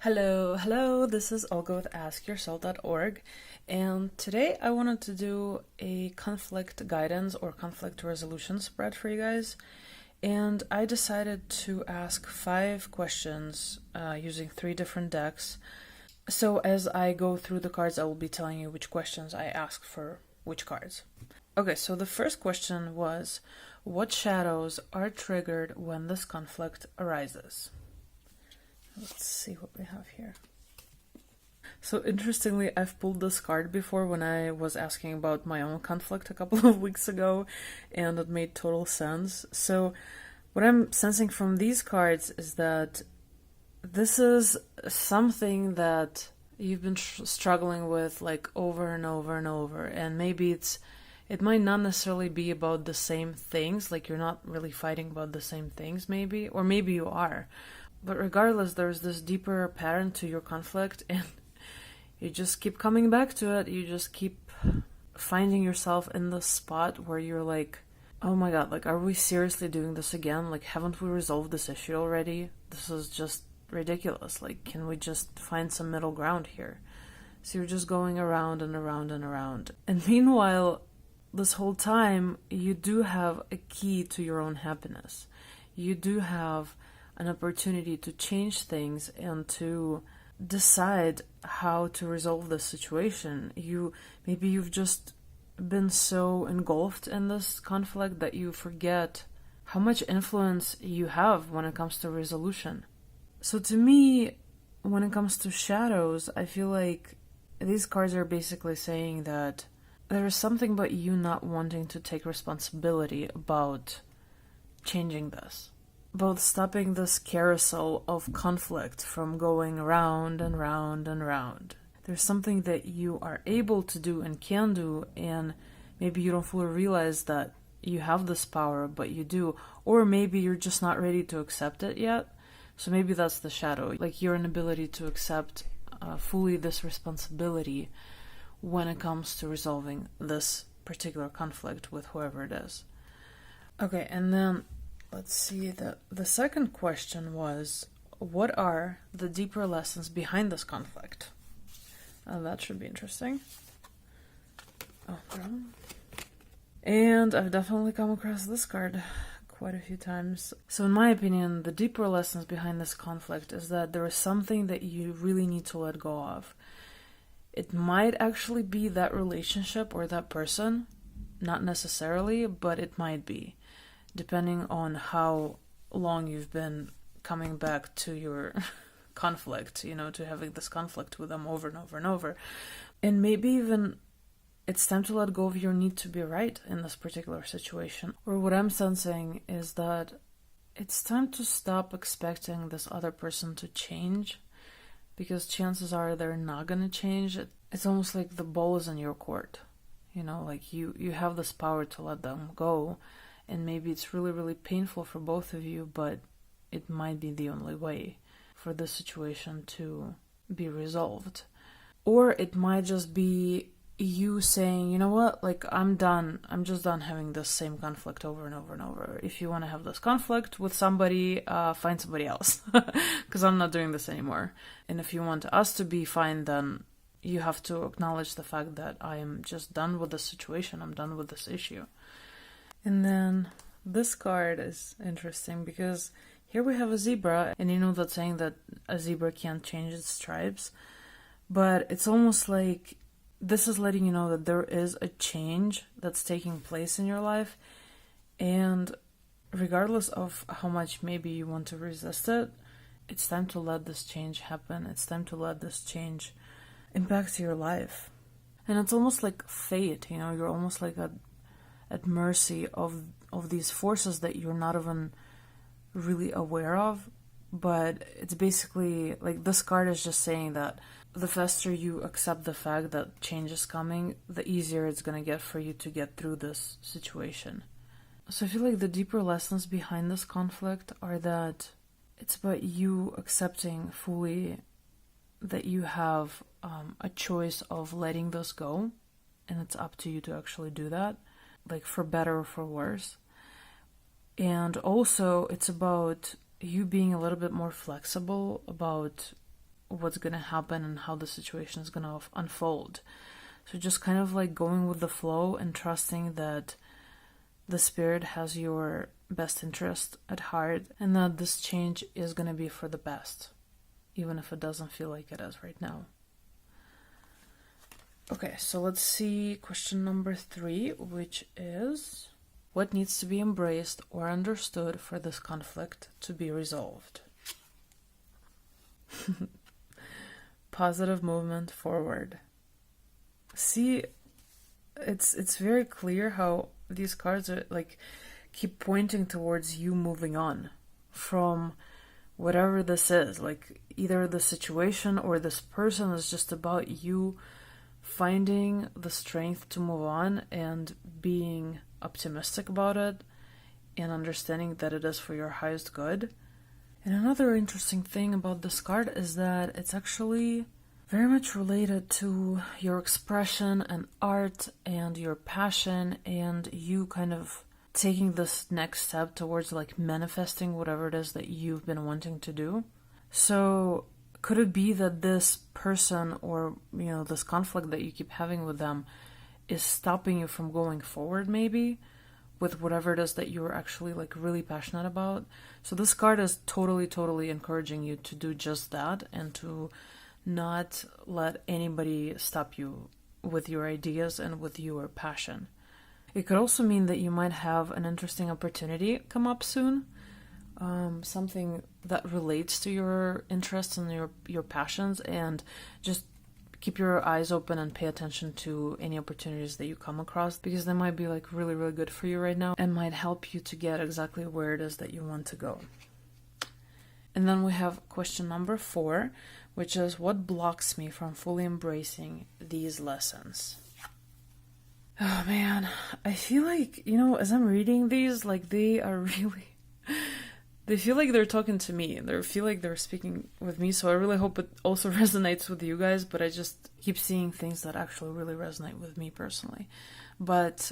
Hello, this is Olga with askyourself.org, and today I wanted to do a conflict guidance or conflict resolution spread for you guys. And I decided to ask 5 questions using 3 different decks. So as I go through the cards, I will be telling you which questions I asked for which cards. Okay, so the first question was, what shadows are triggered when this conflict arises? Let's see what we have here. So interestingly, I've pulled this card before when I was asking about my own conflict a couple of weeks ago, and it made total sense. So what I'm sensing from these cards is that this is something that you've been struggling with like over and over and over, and maybe it might not necessarily be about the same things, like you're not really fighting about the same things maybe, or maybe you are. But regardless, there's this deeper pattern to your conflict, and you just keep coming back to it. You just keep finding yourself in the spot where you're like, oh my god, like, are we seriously doing this again? Like, haven't we resolved this issue already? This is just ridiculous. Like, can we just find some middle ground here? So you're just going around and around and around. And meanwhile, this whole time, you do have a key to your own happiness. You do have an opportunity to change things and to decide how to resolve the situation. Maybe you've just been so engulfed in this conflict that you forget how much influence you have when it comes to resolution. So to me, when it comes to shadows, I feel like these cards are basically saying that there is something about you not wanting to take responsibility about changing this, about stopping this carousel of conflict from going round and round and round. There's something that you are able to do and can do, and maybe you don't fully realize that you have this power, but you do. Or maybe you're just not ready to accept it yet. So maybe that's the shadow, like your inability to accept fully this responsibility when it comes to resolving this particular conflict with whoever it is. Okay, and then let's see, the second question was, what are the deeper lessons behind this conflict? That should be interesting. Okay. And I've definitely come across this card quite a few times. So in my opinion, the deeper lessons behind this conflict is that there is something that you really need to let go of. It might actually be that relationship or that person, not necessarily, but it might be, depending on how long you've been coming back to your conflict, to having this conflict with them over and over and over. And maybe even it's time to let go of your need to be right in this particular situation. Or what I'm sensing is that it's time to stop expecting this other person to change, because chances are they're not going to change. It's almost like the ball is in your court. Like you have this power to let them go. And maybe it's really, really painful for both of you, but it might be the only way for this situation to be resolved. Or it might just be you saying, you know what, like, I'm done. I'm just done having this same conflict over and over and over. If you want to have this conflict with somebody, find somebody else, because I'm not doing this anymore. And if you want us to be fine, then you have to acknowledge the fact that I am just done with this situation. I'm done with this issue. And then this card is interesting because here we have a zebra, and that's saying that a zebra can't change its stripes, but it's almost like this is letting you know that there is a change that's taking place in your life, and regardless of how much maybe you want to resist it, it's time to let this change happen. It's time to let this change impact your life. And it's almost like fate, you're almost like at mercy of these forces that you're not even really aware of. But it's basically like this card is just saying that the faster you accept the fact that change is coming, the easier it's going to get for you to get through this situation. So I feel like the deeper lessons behind this conflict are that it's about you accepting fully that you have a choice of letting this go, and it's up to you to actually do that, like for better or for worse. And also it's about you being a little bit more flexible about what's going to happen and how the situation is going to unfold. So just kind of like going with the flow and trusting that the spirit has your best interest at heart and that this change is going to be for the best, even if it doesn't feel like it is right now. Okay, so let's see question number 3, which is, what needs to be embraced or understood for this conflict to be resolved? Positive movement forward. See, it's very clear how these cards are like keep pointing towards you moving on from whatever this is. Like either the situation or this person is just about you finding the strength to move on and being optimistic about it and understanding that it is for your highest good. And another interesting thing about this card is that it's actually very much related to your expression and art and your passion and you kind of taking this next step towards like manifesting whatever it is that you've been wanting to do. So could it be that this person or, this conflict that you keep having with them is stopping you from going forward maybe with whatever it is that you're actually like really passionate about? So this card is totally encouraging you to do just that and to not let anybody stop you with your ideas and with your passion. It could also mean that you might have an interesting opportunity come up soon, something that relates to your interests and your passions, and just keep your eyes open and pay attention to any opportunities that you come across, because they might be like really good for you right now and might help you to get exactly where it is that you want to go. And then we have question number 4, which is, what blocks me from fully embracing these lessons? Oh man, I feel like, as I'm reading these, like they feel like they're talking to me. They feel like they're speaking with me, so I really hope it also resonates with you guys, but I just keep seeing things that actually really resonate with me personally. But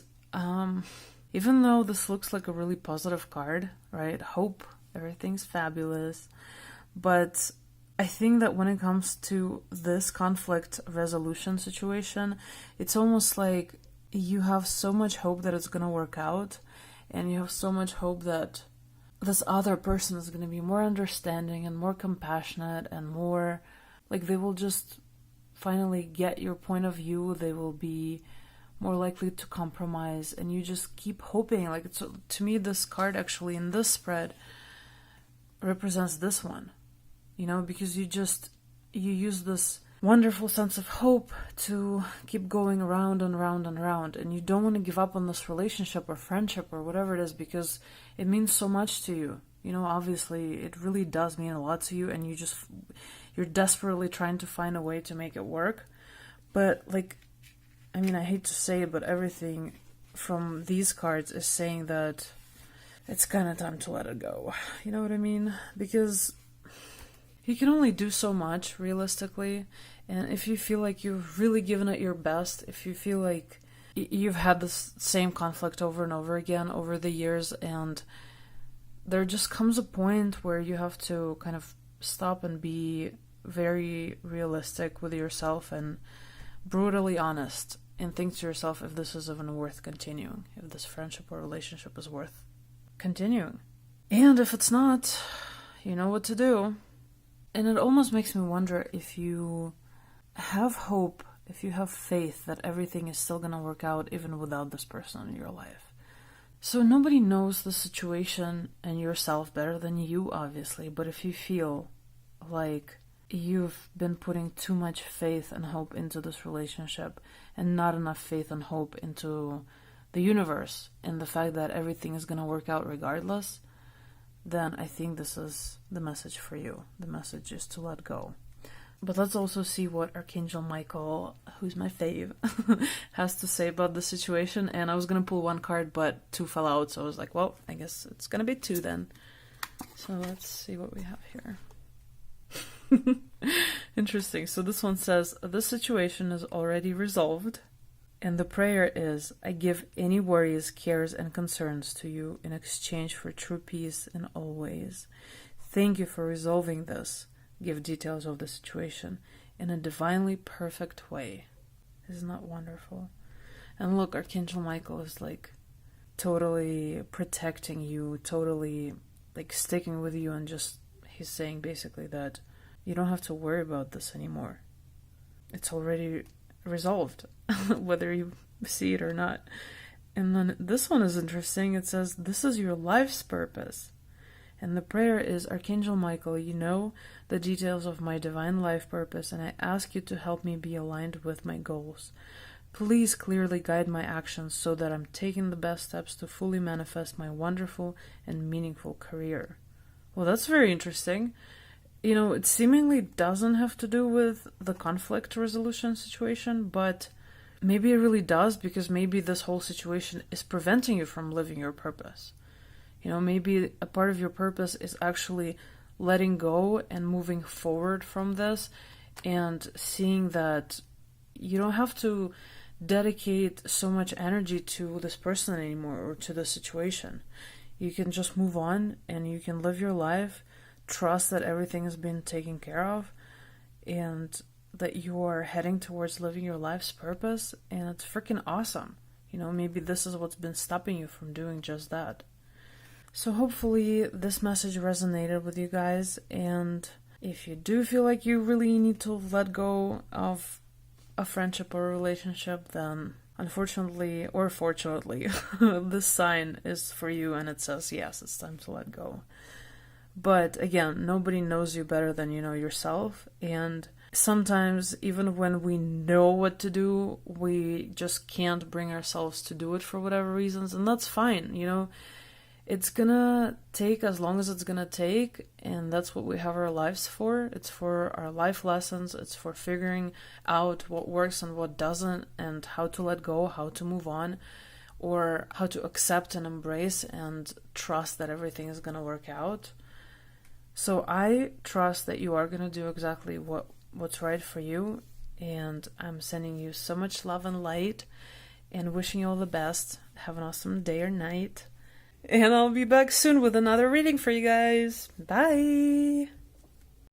even though this looks like a really positive card, right? Hope, everything's fabulous, but I think that when it comes to this conflict resolution situation, it's almost like you have so much hope that it's going to work out, and you have so much hope that this other person is going to be more understanding and more compassionate and more like they will just finally get your point of view. They will be more likely to compromise, and you just keep hoping. Like, to me, this card actually in this spread represents this one, because you use this wonderful sense of hope to keep going around and around and around, and you don't want to give up on this relationship or friendship or whatever it is, because it means so much to you. Obviously it really does mean a lot to you, and you're desperately trying to find a way to make it work. But I hate to say it, but everything from these cards is saying that it's kind of time to let it go. You know what I mean? Because you can only do so much, realistically, and if you feel like you've really given it your best, if you feel like you've had this same conflict over and over again over the years, and there just comes a point where you have to kind of stop and be very realistic with yourself and brutally honest, and think to yourself if this is even worth continuing, if this friendship or relationship is worth continuing. And if it's not, you know what to do. And it almost makes me wonder if you have hope, if you have faith that everything is still going to work out even without this person in your life. So nobody knows the situation and yourself better than you, obviously, but if you feel like you've been putting too much faith and hope into this relationship and not enough faith and hope into the universe and the fact that everything is going to work out regardless, then I think this is the message for you. The message is to let go. But let's also see what Archangel Michael, who's my fave, has to say about the situation. And I was going to pull one card, but 2 fell out, so I was like, well, I guess it's going to be 2 then. So let's see what we have here. Interesting. So this one says, this situation is already resolved. And the prayer is, I give any worries, cares, and concerns to you in exchange for true peace in all ways. Thank you for resolving this. give details of the situation in a divinely perfect way. Isn't that wonderful? And look, Archangel Michael is like totally protecting you, totally like sticking with you, and just he's saying basically that you don't have to worry about this anymore. It's already resolved, whether you see it or not. And then this one is interesting. It says, this is your life's purpose. And the prayer is, Archangel Michael, you know the details of my divine life purpose, and I ask you to help me be aligned with my goals. Please clearly guide my actions so that I'm taking the best steps to fully manifest my wonderful and meaningful career. Well, that's very interesting. You know, it seemingly doesn't have to do with the conflict resolution situation, but maybe it really does, because maybe this whole situation is preventing you from living your purpose. You know, maybe a part of your purpose is actually letting go and moving forward from this and seeing that you don't have to dedicate so much energy to this person anymore or to the situation. You can just move on and you can live your life, trust that everything has been taken care of, and that you are heading towards living your life's purpose, and it's freaking awesome. You know, maybe this is what's been stopping you from doing just that. So hopefully this message resonated with you guys, and if you do feel like you really need to let go of a friendship or a relationship, then unfortunately or fortunately, this sign is for you, and it says, yes, it's time to let go. But again, nobody knows you better than you know yourself, and sometimes even when we know what to do, we just can't bring ourselves to do it for whatever reasons, and that's fine. You know, it's gonna take as long as it's gonna take, and that's what we have our lives for. It's for our life lessons. It's for figuring out what works and what doesn't, and how to let go, how to move on, or how to accept and embrace and trust that everything is gonna work out. So I trust that you are gonna do exactly what's right for you, and I'm sending you so much love and light and wishing you all the best. Have an awesome day or night. And I'll be back soon with another reading for you guys. Bye!